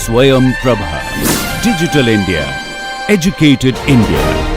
Swayam Prabha. Digital India. Educated India.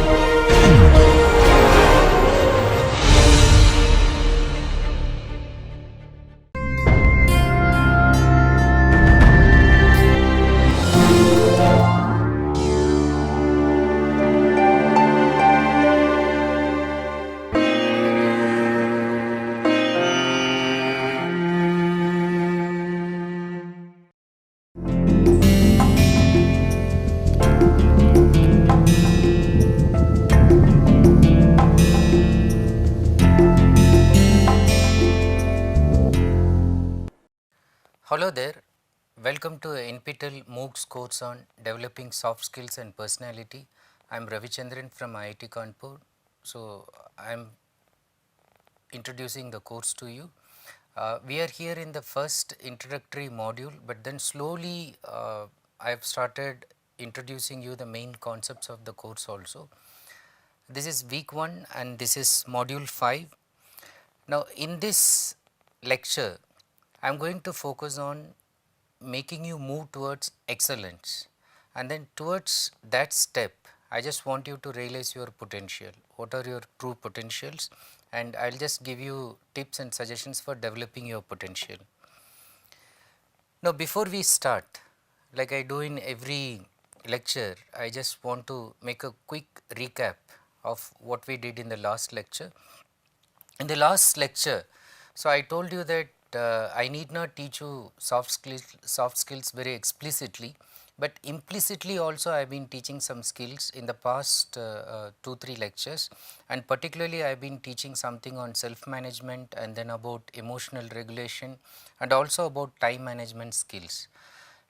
Hello there, welcome to NPTEL MOOCs course on developing soft skills and personality. I am Ravichandran from IIT Kanpur. So, I am introducing the course to you. We are here in the first introductory module, but then slowly I have started introducing you the main concepts of the course also. This is week 1 and this is module 5. Now, in this lecture, I am going to focus on making you move towards excellence, and then towards that step I just want you to realize your potential. What are your true potentials? And I will just give you tips and suggestions for developing your potential. Now, before we start, like I do in every lecture, I just want to make a quick recap of what we did in the last lecture. In the last lecture, so I told you that I need not teach you soft skills very explicitly, but implicitly also I have been teaching some skills in the past 2-3 lectures, and particularly I have been teaching something on self management and then about emotional regulation and also about time management skills.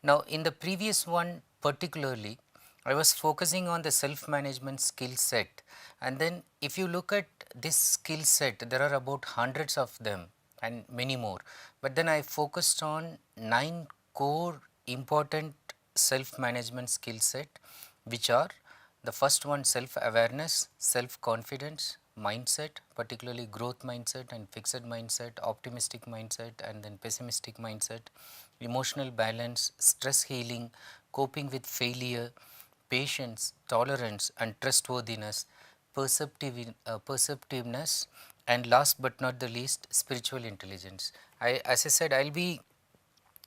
Now, in the previous one particularly, I was focusing on the self management skill set, and then if you look at this skill set, there are about hundreds of them and many more, but then I focused on 9 core important self management skill set, which are: the first one, self awareness, self confidence, mindset, particularly growth mindset and fixed mindset, optimistic mindset and then pessimistic mindset, emotional balance, stress healing, coping with failure, patience, tolerance and trustworthiness, perceptiveness, and last but not the least, spiritual intelligence. As I said, I will be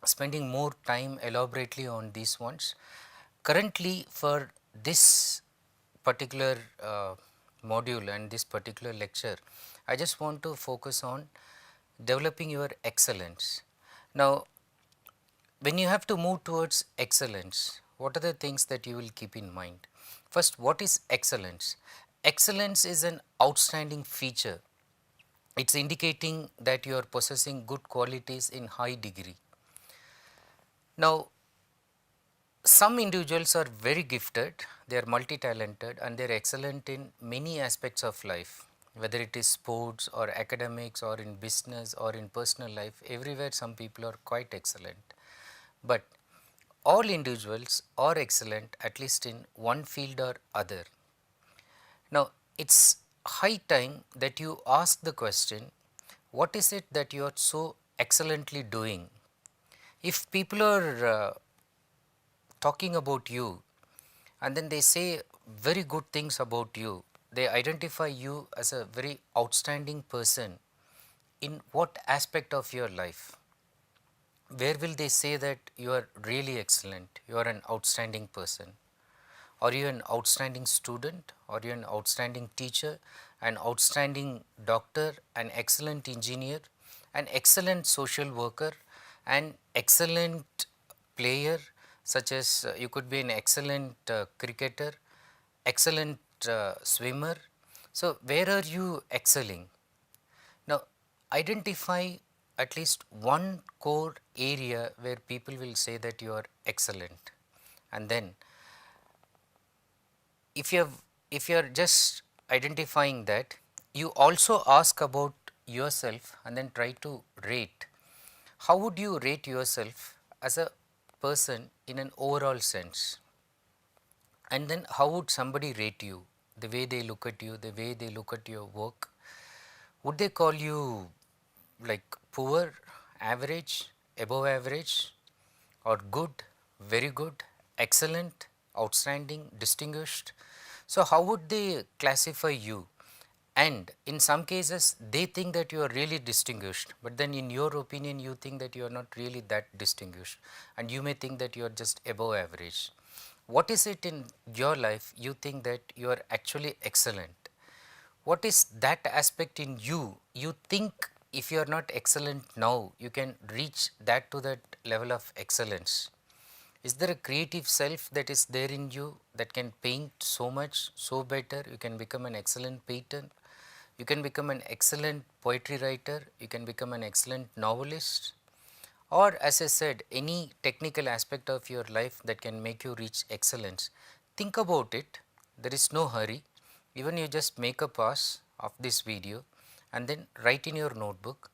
spending more time elaborately on these ones. Currently, for this particular module and this particular lecture, I just want to focus on developing your excellence. Now, when you have to move towards excellence, what are the things that you will keep in mind? First, what is excellence? Excellence is an outstanding feature. It's indicating that you are possessing good qualities in high degree. Now, some individuals are very gifted, they are multi-talented and they are excellent in many aspects of life, whether it is sports or academics or in business or in personal life. Everywhere some people are quite excellent, but all individuals are excellent at least in one field or other. Now, it's high time that you ask the question, what is it that you are so excellently doing? If people are talking about you and then they say very good things about you, they identify you as a very outstanding person, in what aspect of your life? Where will they say that you are really excellent, you are an outstanding person? Are you an outstanding student? Are you an outstanding teacher, an outstanding doctor, an excellent engineer, an excellent social worker, an excellent player, such as you could be an excellent cricketer, excellent swimmer? So, where are you excelling? Now, identify at least one core area where people will say that you are excellent, and then if you are just identifying that, you also ask about yourself and then try to rate. How would you rate yourself as a person in an overall sense? And then how would somebody rate you? The way they look at you, the way they look at your work. Would they call you like poor, average, above average, or good, very good, excellent, outstanding, distinguished. So, how would they classify you? And in some cases, they think that you are really distinguished, but then in your opinion, you think that you are not really that distinguished, and you may think that you are just above average. What is it in your life you think that you are actually excellent? What is that aspect in you you think if you are not excellent now, you can reach that to that level of excellence? Is there a creative self that is there in you that can paint so much, so better? You can become an excellent painter, you can become an excellent poetry writer, you can become an excellent novelist, or as I said, any technical aspect of your life that can make you reach excellence. Think about it, there is no hurry. Even you just make a pause of this video and then write in your notebook,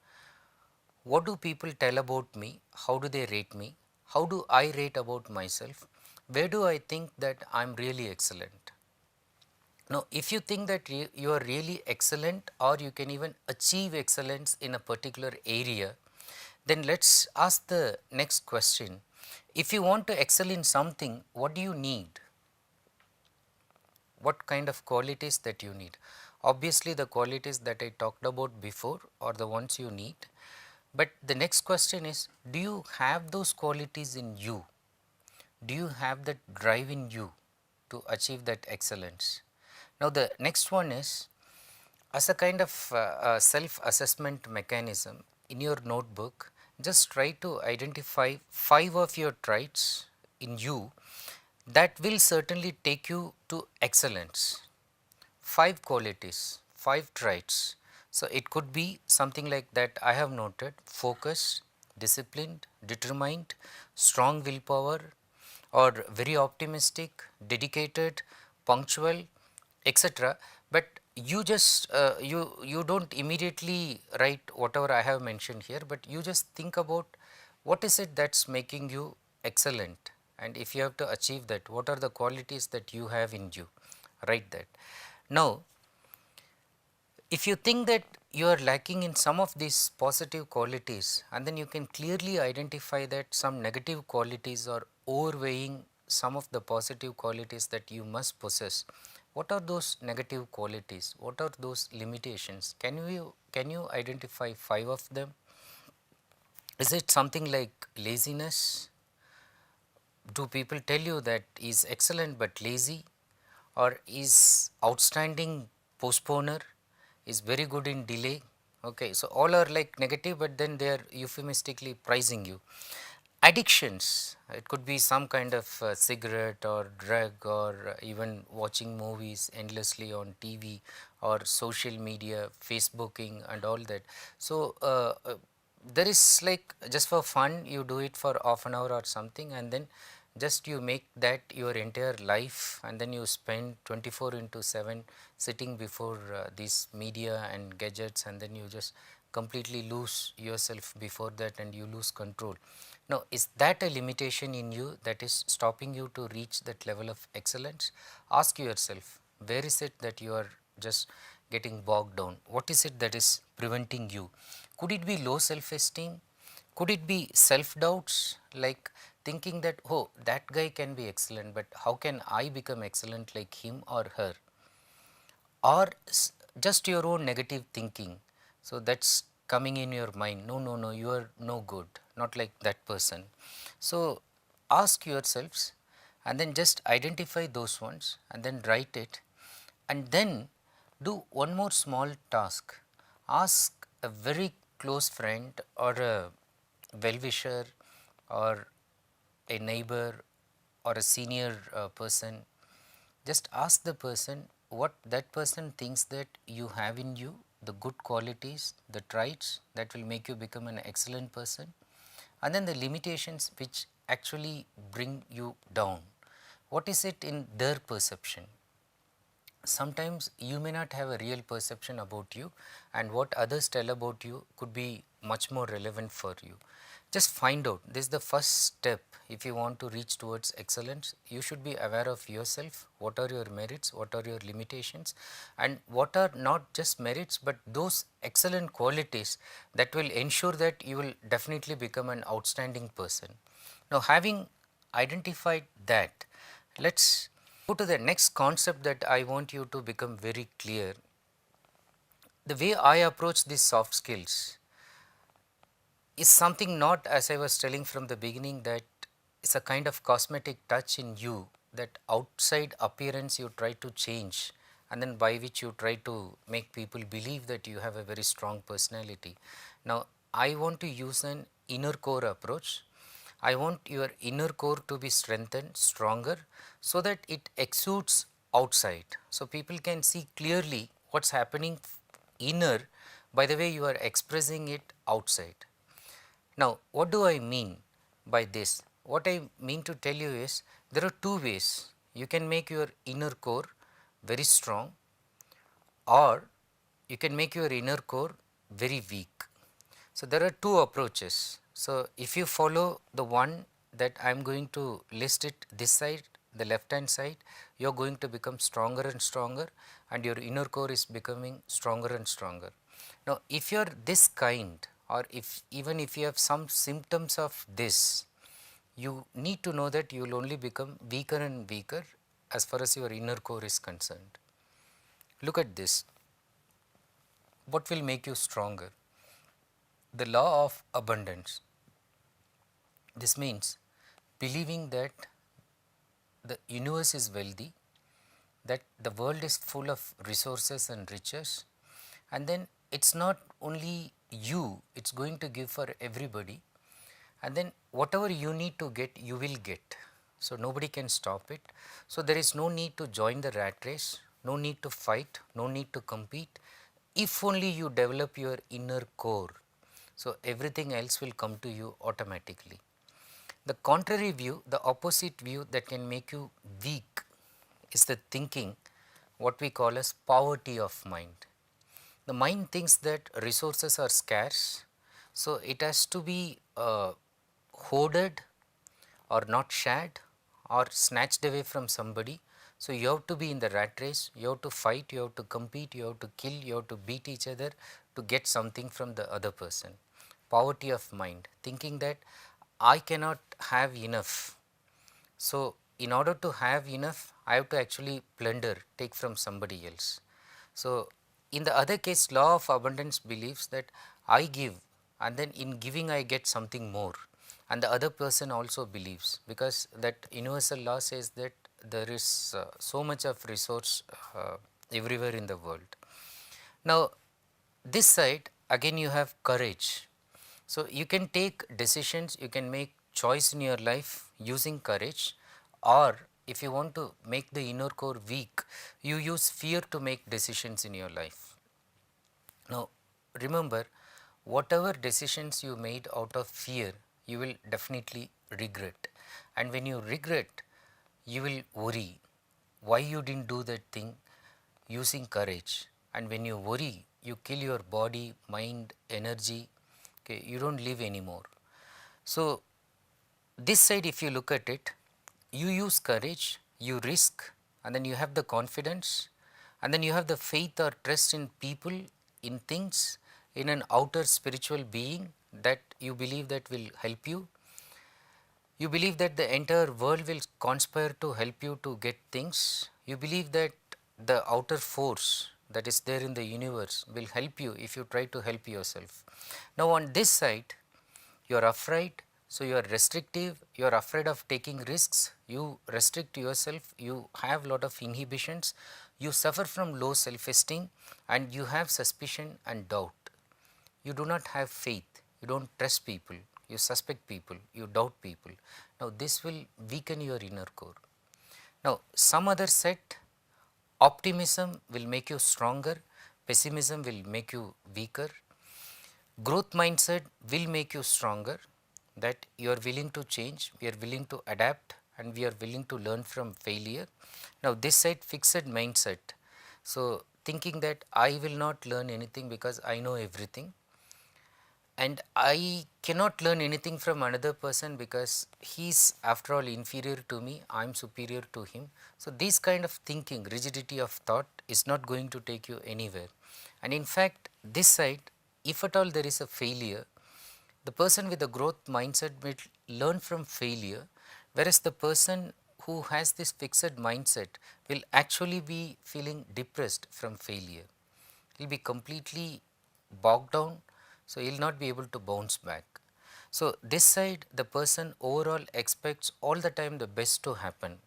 what do people tell about me? How do they rate me? How do I rate about myself? Where do I think that I am really excellent? Now, if you think that you are really excellent or you can even achieve excellence in a particular area, then let us ask the next question. If you want to excel in something, what do you need? What kind of qualities that you need? Obviously, the qualities that I talked about before are the ones you need. But the next question is, do you have those qualities in you? Do you have that drive in you to achieve that excellence? Now, the next one is, as a kind of self-assessment mechanism in your notebook, just try to identify 5 of your traits in you that will certainly take you to excellence. 5 qualities, 5 traits. So, it could be something like that I have noted: focused, disciplined, determined, strong willpower, or very optimistic, dedicated, punctual, etc. But you just you don't immediately write whatever I have mentioned here, but you just think about what is it that's making you excellent, and if you have to achieve that, what are the qualities that you have in you. Write that. Now, if you think that you are lacking in some of these positive qualities, and then you can clearly identify that some negative qualities are overweighing some of the positive qualities that you must possess. What are those negative qualities? What are those limitations? Can you identify 5 of them? Is it something like laziness? Do people tell you that is excellent but lazy, or is outstanding postponer, is very good in delay? Okay, so all are like negative, but then they are euphemistically pricing you. Addictions, it could be some kind of cigarette or drug, or even watching movies endlessly on TV, or social media, Facebooking and all that. So, there is like, just for fun you do it for half an hour or something, and then just you make that your entire life, and then you spend 24 into 7 sitting before these media and gadgets, and then you just completely lose yourself before that and you lose control. Now, is that a limitation in you that is stopping you to reach that level of excellence? Ask yourself, where is it that you are just getting bogged down? What is it that is preventing you? Could it be low self-esteem? Could it be self-doubts, like thinking that, oh, that guy can be excellent, but how can I become excellent like him or her? Or just your own negative thinking. So, that is coming in your mind, no, no, no, you are no good, not like that person. So, ask yourselves and then just identify those ones and then write it, and then do one more small task. Ask a very close friend or a well-wisher or a neighbor or a senior person. Just ask the person what that person thinks that you have in you, the good qualities, the traits that will make you become an excellent person, and then the limitations which actually bring you down. What is it in their perception? Sometimes you may not have a real perception about you, and what others tell about you could be much more relevant for you. Just find out. This is the first step. If you want to reach towards excellence, you should be aware of yourself. What are your merits, what are your limitations, and what are not just merits but those excellent qualities that will ensure that you will definitely become an outstanding person. Now, having identified that, let's go to the next concept that I want you to become very clear. The way I approach these soft skills is something not, as I was telling from the beginning, that is a kind of cosmetic touch in you, that outside appearance you try to change, and then by which you try to make people believe that you have a very strong personality. Now, I want to use an inner core approach. I want your inner core to be strengthened, stronger, so that it exudes outside. So people can see clearly what's happening inner by the way you are expressing it outside. Now, what do I mean by this? What I mean to tell you is, there are two ways you can make your inner core very strong, or you can make your inner core very weak. So, there are two approaches. So, if you follow the one that I am going to list it this side, the left hand side, you are going to become stronger and stronger, and your inner core is becoming stronger and stronger. Now, if you are this kind, or if even if you have some symptoms of this, you need to know that you will only become weaker and weaker as far as your inner core is concerned. Look at this. What will make you stronger? The law of abundance. This means believing that the universe is wealthy, that the world is full of resources and riches, and then it's not only you, it's going to give for everybody, and then whatever you need to get, you will get. So nobody can stop it. So there is no need to join the rat race, no need to fight, no need to compete, if only you develop your inner core. So everything else will come to you automatically. The contrary view, the opposite view that can make you weak, is the thinking what we call as poverty of mind. The mind thinks that resources are scarce, so it has to be hoarded or not shared or snatched away from somebody. So you have to be in the rat race, you have to fight, you have to compete, you have to kill, you have to beat each other to get something from the other person. Poverty of mind, thinking that I cannot have enough. So in order to have enough, I have to actually plunder, take from somebody else. So in the other case, law of abundance believes that I give, and then in giving I get something more, and the other person also believes, because that universal law says that there is so much of resource everywhere in the world. Now this side again you have courage. So you can take decisions, you can make choice in your life using courage, or if you want to make the inner core weak, you use fear to make decisions in your life. Now remember, whatever decisions you made out of fear, you will definitely regret, and when you regret, you will worry why you didn't do that thing using courage, and when you worry, you kill your body, mind, energy. Okay, you don't live anymore. So this side, if you look at it, you use courage, you risk, and then you have the confidence, and then you have the faith or trust in people, in things, in an outer spiritual being that you believe that will help you. You believe that the entire world will conspire to help you to get things. You believe that the outer force that is there in the universe will help you if you try to help yourself. Now on this side, you are afraid, so you are restrictive, you are afraid of taking risks, you restrict yourself, you have lot of inhibitions, you suffer from low self-esteem, and you have suspicion and doubt. You do not have faith, you don't trust people, you suspect people, you doubt people. Now this will weaken your inner core. Now some other set, optimism will make you stronger, pessimism will make you weaker. Growth mindset will make you stronger, that you are willing to change, we are willing to adapt, and we are willing to learn from failure. Now this side, fixed mindset, so thinking that I will not learn anything because I know everything, and I cannot learn anything from another person because he is after all inferior to me, I am superior to him. So this kind of thinking, rigidity of thought, is not going to take you anywhere. And in fact this side, if at all there is a failure, the person with the growth mindset will learn from failure, Whereas the person who has this fixed mindset will actually be feeling depressed from failure. He will be completely bogged down, so he will not be able to bounce back. So, this side the person overall expects all the time the best to happen.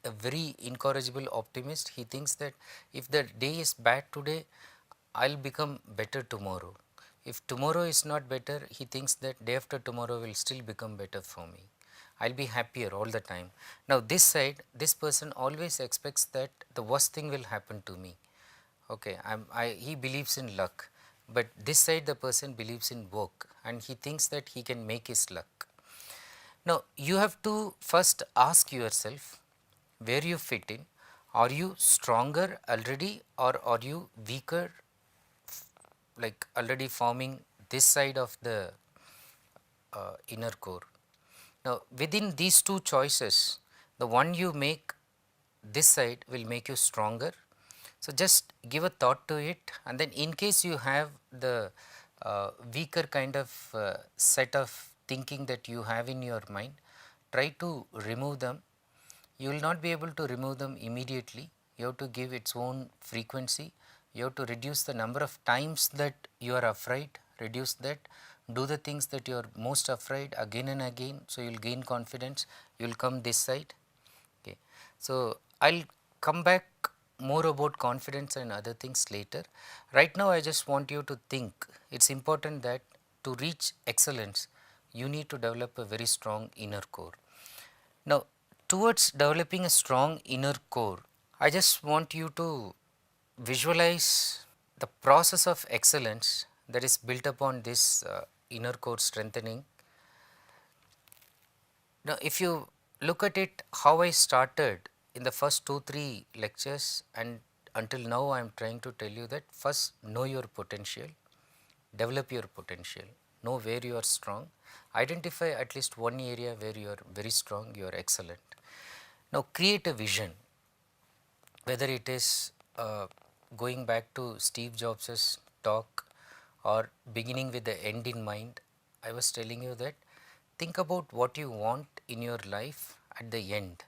A very incorrigible optimist, he thinks that if the day is bad today, I will become better tomorrow. If tomorrow is not better, he thinks that day after tomorrow will still become better for me. I will be happier all the time. Now, this side, this person always expects that the worst thing will happen to me. Okay, he believes in luck, but this side the person believes in work and he thinks that he can make his luck. Now, you have to first ask yourself where you fit in. Are you stronger already or are you weaker, like already forming this side of the inner core? Now, within these two choices, the one you make this side will make you stronger. So, just give a thought to it, and then in case you have the weaker kind of set of thinking that you have in your mind, try to remove them. You will not be able to remove them immediately. You have to give its own frequency. You have to reduce the number of times that you are afraid, reduce that. Do the things that you are most afraid again and again, so you will gain confidence. You will come this side. Okay. So, I will come back more about confidence and other things later. Right now, I just want you to think, it is important that to reach excellence, you need to develop a very strong inner core. Now, towards developing a strong inner core, I just want you to visualize the process of excellence that is built upon this inner core strengthening. Now, if you look at it, how I started in the first 2-3 lectures, and until now I am trying to tell you that first know your potential, develop your potential, know where you are strong, identify at least one area where you are very strong, you are excellent. Now, create a vision, whether it is going back to Steve Jobs' talk or beginning with the end in mind. I was telling you that think about what you want in your life at the end.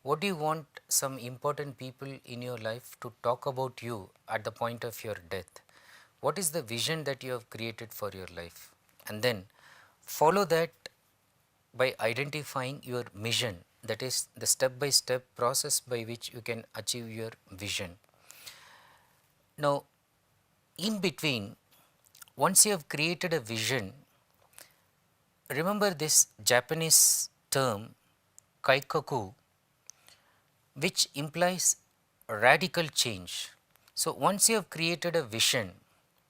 What do you want some important people in your life to talk about you at the point of your death? What is the vision that you have created for your life? And then follow that by identifying your mission, that is the step by step process by which you can achieve your vision. Now, in between, once you have created a vision, remember this Japanese term kaikaku, which implies radical change. So, once you have created a vision,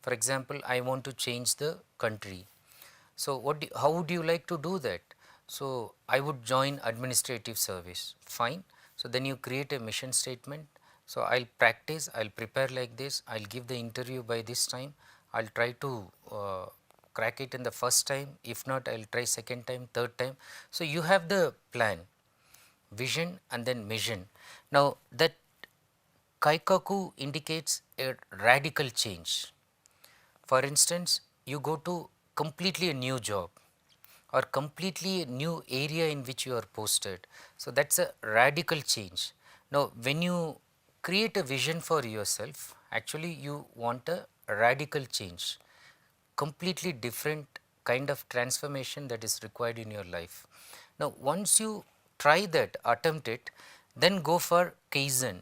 for example, I want to change the country. So, how would you like to do that? So, I would join administrative service, fine. So, then you create a mission statement. So, I will practice, I will prepare like this, I will give the interview by this time, I will try to crack it in the first time, if not I will try second time, third time. So, you have the plan, vision and then mission. Now, that kaikaku indicates a radical change. For instance, you go to completely a new job or completely new area in which you are posted. So, that is a radical change. Now, when you create a vision for yourself, actually you want a radical change, completely different kind of transformation that is required in your life. Now, once you try that, attempt it, then go for kaizen,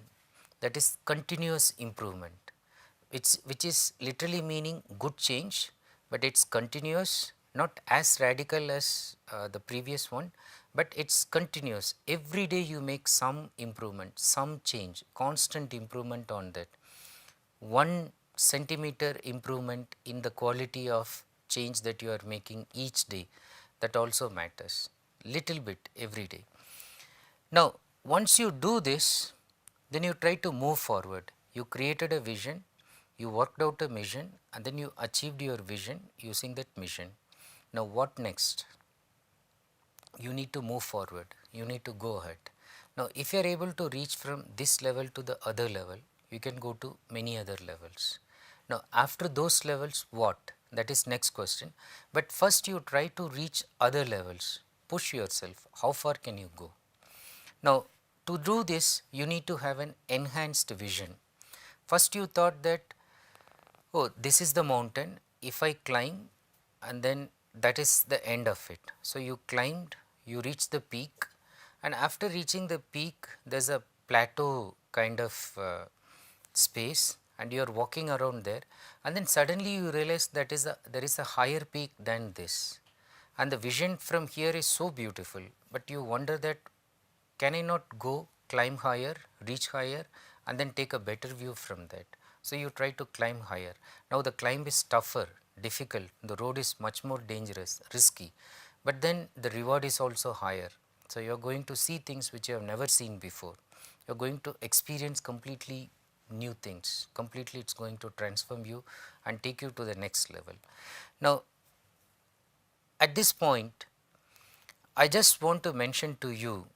that is continuous improvement, which is literally meaning good change, but it is continuous, not as radical as the previous one, but it is continuous. Every day you make some improvement, some change, constant improvement on that. 1 centimeter improvement in the quality of change that you are making each day, that also matters, little bit every day. Now, once you do this, then you try to move forward. You created a vision, you worked out a mission, and then you achieved your vision using that mission. Now, what next? You need to move forward, you need to go ahead. Now, if you are able to reach from this level to the other level, you can go to many other levels. Now, after those levels, what? That is next question. But first you try to reach other levels, push yourself, how far can you go? Now, to do this, you need to have an enhanced vision. First you thought that, oh, this is the mountain, if I climb, and then that is the end of it. So, you climbed, you reached the peak, and after reaching the peak there is a plateau kind of space, and you are walking around there, and then suddenly you realize that there is a higher peak than this, and the vision from here is so beautiful, but you wonder that, can I not go climb higher, reach higher, and then take a better view from that? So, you try to climb higher. Now, the climb is tougher, difficult, the road is much more dangerous, risky, but then the reward is also higher. So, you are going to see things which you have never seen before. You are going to experience completely new things, completely it is going to transform you and take you to the next level. Now, at this point, I just want to mention to you,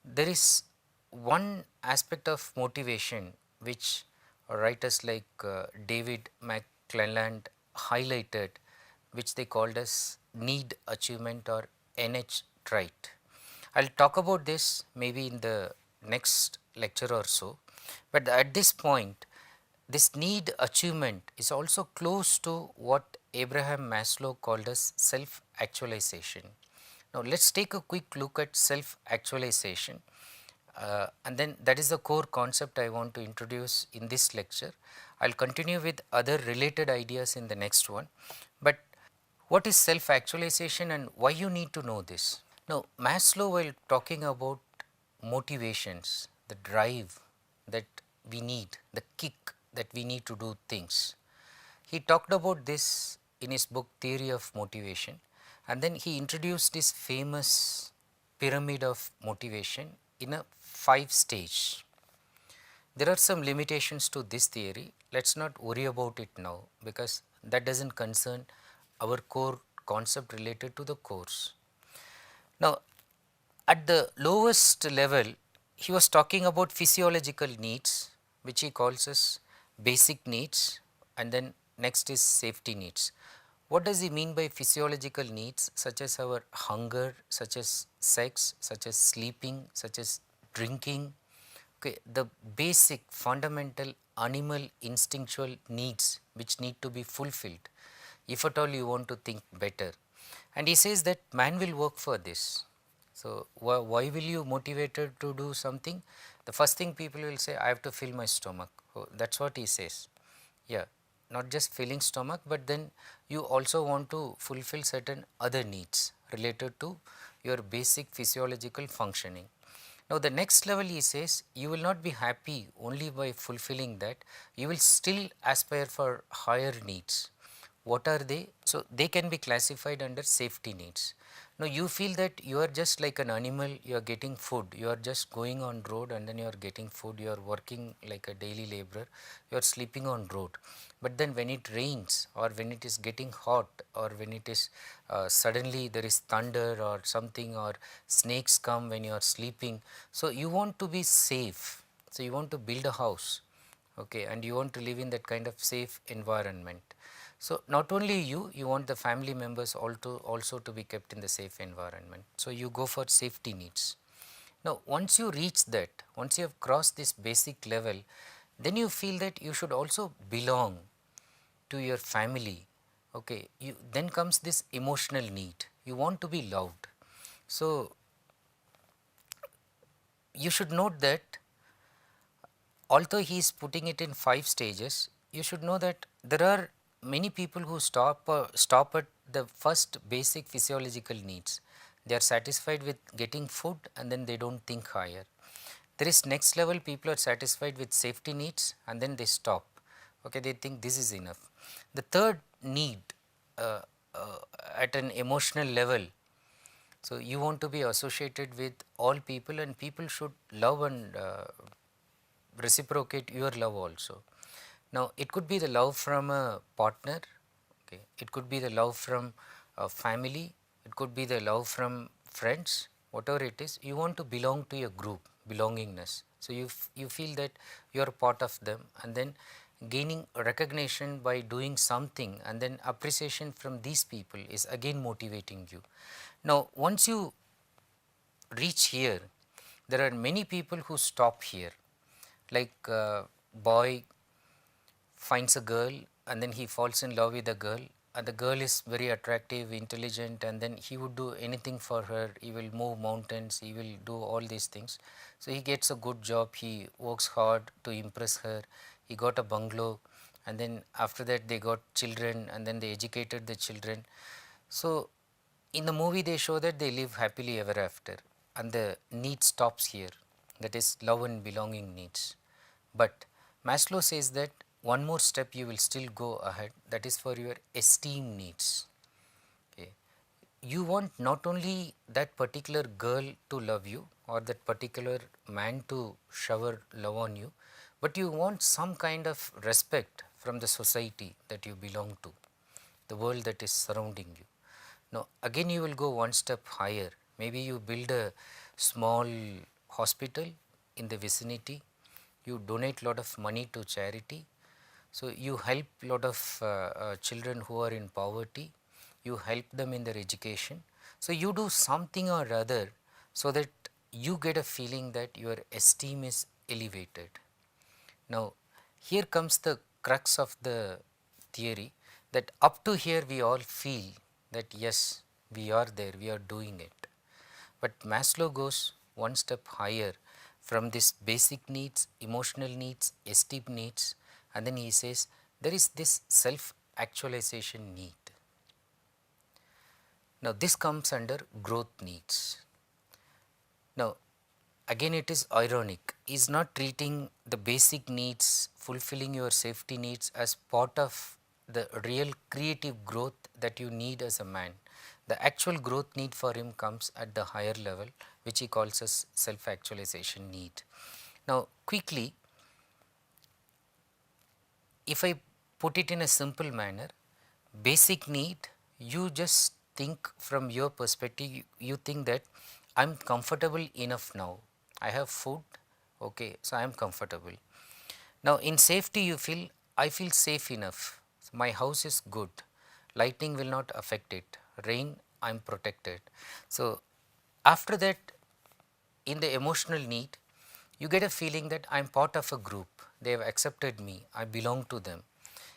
there is one aspect of motivation which writers like David McClelland highlighted, which they called as need achievement or NH trait. I will talk about this maybe in the next lecture or so, but at this point this need achievement is also close to what Abraham Maslow called as self-actualization. Now, let us take a quick look at self-actualization, and then that is the core concept I want to introduce in this lecture. I will continue with other related ideas in the next one, but what is self-actualization and why you need to know this? Now, Maslow, while talking about motivations, the drive that we need, the kick that we need to do things, he talked about this in his book Theory of Motivation, and then he introduced this famous pyramid of motivation in a 5 stage. There are some limitations to this theory, let us not worry about it now, because that does not concern our core concept related to the course. Now, at the lowest level, he was talking about physiological needs, which he calls as basic needs, and then next is safety needs. What does he mean by physiological needs, such as our hunger, such as sex, such as sleeping, such as drinking? Okay, the basic fundamental animal instinctual needs which need to be fulfilled if at all you want to think better. And he says that man will work for this. So, why will you motivated to do something? The first thing people will say, I have to fill my stomach. Oh, that is what he says. Yeah, not just filling stomach, but then you also want to fulfill certain other needs related to your basic physiological functioning. Now, the next level he says, you will not be happy only by fulfilling that, you will still aspire for higher needs. What are they? So, they can be classified under safety needs. Now, you feel that you are just like an animal, you are getting food, you are just going on road and then you are getting food, you are working like a daily laborer, you are sleeping on road. But then when it rains or when it is getting hot or when it is suddenly there is thunder or something, or snakes come when you are sleeping. So, you want to be safe. So, you want to build a house, okay, and you want to live in that kind of safe environment. So, not only you want the family members also to be kept in the safe environment. So, you go for safety needs. Now, once you reach that, once you have crossed this basic level, then you feel that you should also belong to your family. Okay, then comes this emotional need, you want to be loved. So, you should note that although he is putting it in 5 stages, you should know that there are many people who stop at the first basic physiological needs. They are satisfied with getting food and then they do not think higher. There is next level, people are satisfied with safety needs and then they stop. Okay, they think this is enough. The third need uh, at an emotional level, so you want to be associated with all people and people should love and reciprocate your love also. Now, it could be the love from a partner, okay, it could be the love from a family, it could be the love from friends, whatever it is, you want to belong to a group, belongingness. So, you feel that you are part of them and then gaining recognition by doing something, and then appreciation from these people is again motivating you. Now, once you reach here, there are many people who stop here, like boy finds a girl and then he falls in love with the girl, and the girl is very attractive, intelligent, and then he would do anything for her. He will move mountains, he will do all these things. So he gets a good job, he works hard to impress her, he got a bungalow, and then after that they got children, and then they educated the children. So in the movie they show that they live happily ever after, and the need stops here, that is love and belonging needs. But Maslow says that one more step you will still go ahead, that is for your esteem needs. Okay. You want not only that particular girl to love you or that particular man to shower love on you, but you want some kind of respect from the society that you belong to, the world that is surrounding you. Now, again you will go one step higher. Maybe you build a small hospital in the vicinity, you donate lot of money to charity, so you help lot of children who are in poverty, you help them in their education. So you do something or other so that you get a feeling that your esteem is elevated. Now, here comes the crux of the theory, that up to here we all feel that yes, we are there, we are doing it. But Maslow goes one step higher from this basic needs, emotional needs, esteem needs, and then he says there is this self-actualization need. Now, this comes under growth needs. Now, again it is ironic, he is not treating the basic needs, fulfilling your safety needs as part of the real creative growth that you need as a man. The actual growth need for him comes at the higher level, which he calls as self-actualization need. Now, quickly, if I put it in a simple manner, basic need, you just think from your perspective, you think that I am comfortable enough now, I have food, okay, so I am comfortable. Now, in safety you feel, I feel safe enough, my house is good, lightning will not affect it, rain, I am protected. So, after that, in the emotional need, you get a feeling that I am part of a group, they have accepted me, I belong to them.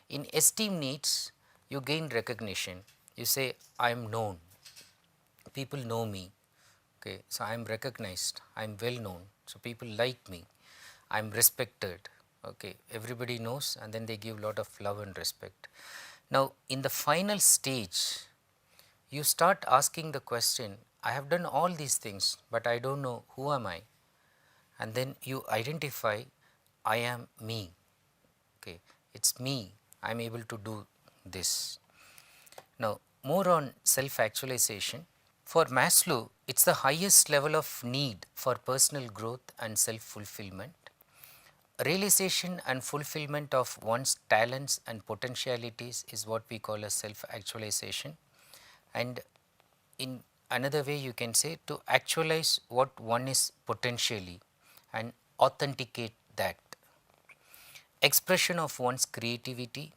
In esteem needs, you gain recognition, you say I am known, people know me, okay, so I am recognized, I am well known, so people like me, I am respected, okay, everybody knows, and then they give lot of love and respect. Now, in the final stage, you start asking the question, I have done all these things, but I don't know who am I, and then you identify, I am me, okay, it's me, I am able to do this. Now, more on self-actualization. For Maslow, it is the highest level of need for personal growth and self-fulfillment. Realization and fulfillment of one's talents and potentialities is what we call as self-actualization. And in another way you can say, to actualize what one is potentially and authenticate that. Expression of one's creativity,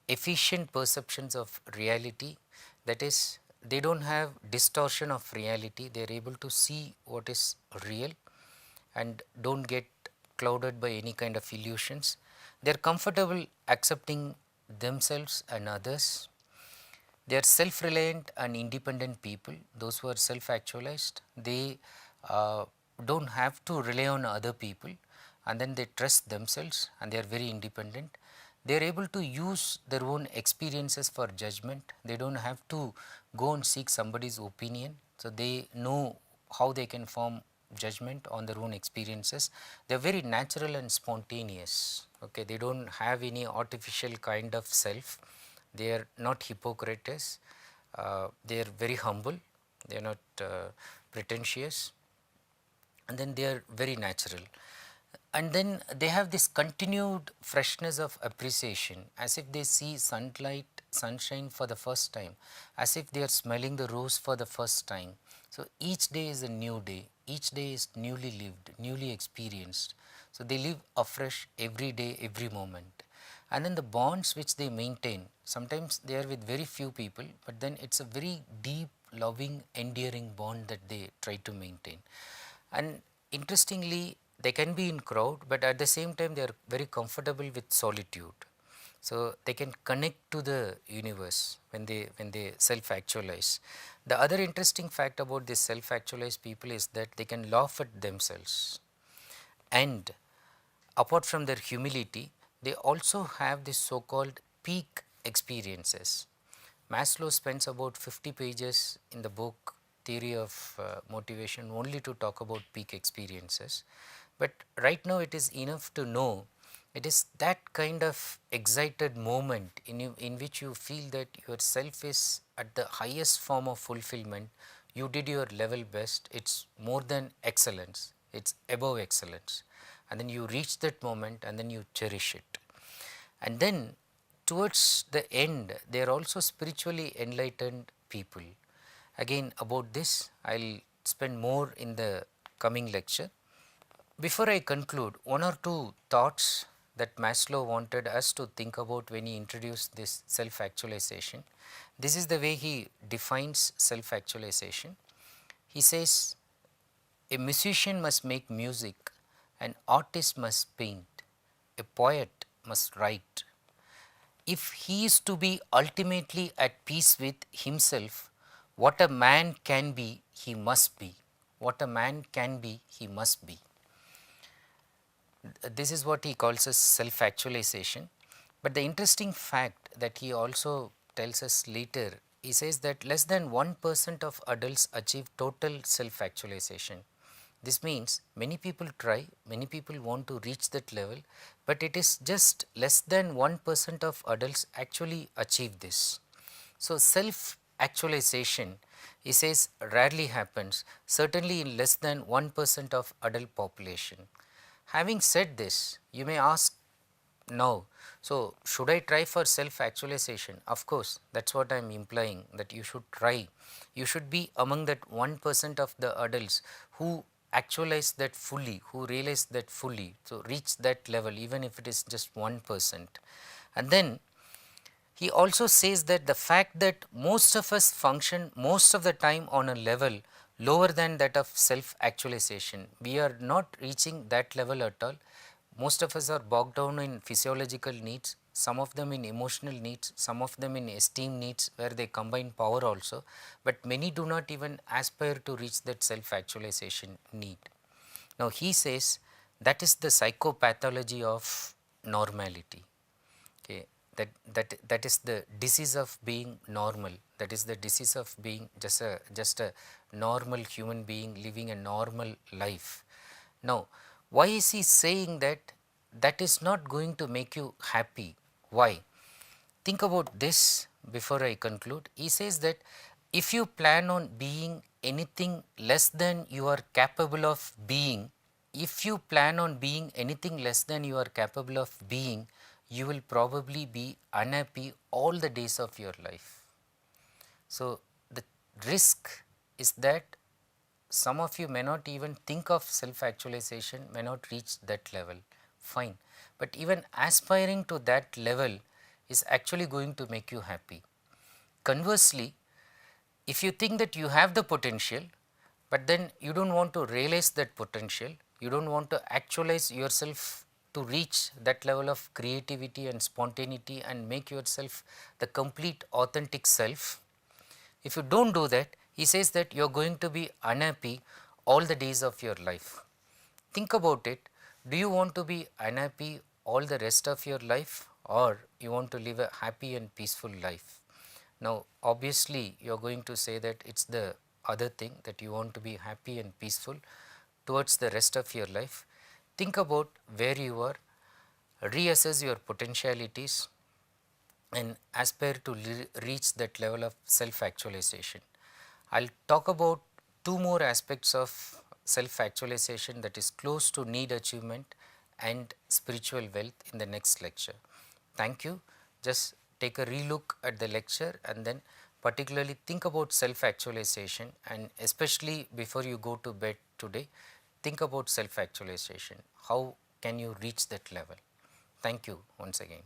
efficient perceptions of reality, that is, they don't have distortion of reality, they are able to see what is real and don't get clouded by any kind of illusions. They are comfortable accepting themselves and others. They are self-reliant and independent people, those who are self-actualized, they don't have to rely on other people, and then they trust themselves and they are very independent. They are able to use their own experiences for judgment, they don't have to go and seek somebody's opinion, so they know how they can form judgment on their own experiences. They are very natural and spontaneous, okay, they don't have any artificial kind of self, they are not hypocrites, they are very humble, they are not pretentious, and then they are very natural. And then they have this continued freshness of appreciation, as if they see sunlight, sunshine for the first time, as if they are smelling the rose for the first time. So each day is a new day, each day is newly lived, newly experienced. So they live afresh every day, every moment. and then the bonds which they maintain, sometimes they are with very few people, but then it's a very deep, loving, endearing bond that they try to maintain. And interestingly, they can be in crowd, but at the same time they are very comfortable with solitude. So they can connect to the universe when they self-actualize. The other interesting fact about these self-actualized people is that they can laugh at themselves, and apart from their humility, they also have this so-called peak experiences. Maslow spends about 50 pages in the book Theory of Motivation only to talk about peak experiences. But right now it is enough to know it is that kind of excited moment in which you feel that yourself is at the highest form of fulfillment. You did your level best, it's more than excellence, it's above excellence, and then you reach that moment and then you cherish it. And then towards the end, they are also spiritually enlightened people. Again, about this I will spend more in the coming lecture. Before I conclude, one or two thoughts that Maslow wanted us to think about when he introduced this self-actualization. This is the way he defines self-actualization. He says, a musician must make music, an artist must paint, a poet must write. If he is to be ultimately at peace with himself, what a man can be, he must be. What a man can be, he must be. This is what he calls as self-actualization. But the interesting fact that he also tells us later, he says that less than 1% of adults achieve total self-actualization. This means many people try, many people want to reach that level, but it is just less than 1% of adults actually achieve this. So, self-actualization, he says, rarely happens, certainly in less than 1% of adult population. Having said this, you may ask now, so should I try for self-actualization? Of course, that is what I am implying, that you should try. You should be among that 1% of the adults who actualize that fully, who realize that fully. So, reach that level even if it is just 1%. And then he also says that the fact that most of us function most of the time on a level lower than that of self-actualization, we are not reaching that level at all. Most of us are bogged down in physiological needs, some of them in emotional needs, some of them in esteem needs where they combine power also, but many do not even aspire to reach that self-actualization need. Now he says that is the psychopathology of normality. Okay, that is the disease of being normal, that is the disease of being just a normal human being living a normal life. Now why is he saying that that is not going to make you happy? Why? Think about this before I conclude. He says that if you plan on being anything less than you are capable of being, if you plan on being anything less than you are capable of being, you will probably be unhappy all the days of your life. So, the risk is that some of you may not even think of self-actualization, may not reach that level, fine. But even aspiring to that level is actually going to make you happy. Conversely, if you think that you have the potential, but then you do not want to realize that potential, you do not want to actualize yourself to reach that level of creativity and spontaneity and make yourself the complete authentic self. If you do not do that, he says that you are going to be unhappy all the days of your life. Think about it. Do you want to be unhappy all the rest of your life, or you want to live a happy and peaceful life? Now obviously you are going to say that it is the other thing, that you want to be happy and peaceful towards the rest of your life. Think about where you are, reassess your potentialities and aspire to reach that level of self-actualization. I will talk about two more aspects of self-actualization, that is close to need achievement and spiritual wealth, in the next lecture. Thank you. Just take a relook at the lecture and then particularly think about self-actualization, and especially before you go to bed today, think about self-actualization. How can you reach that level? Thank you once again.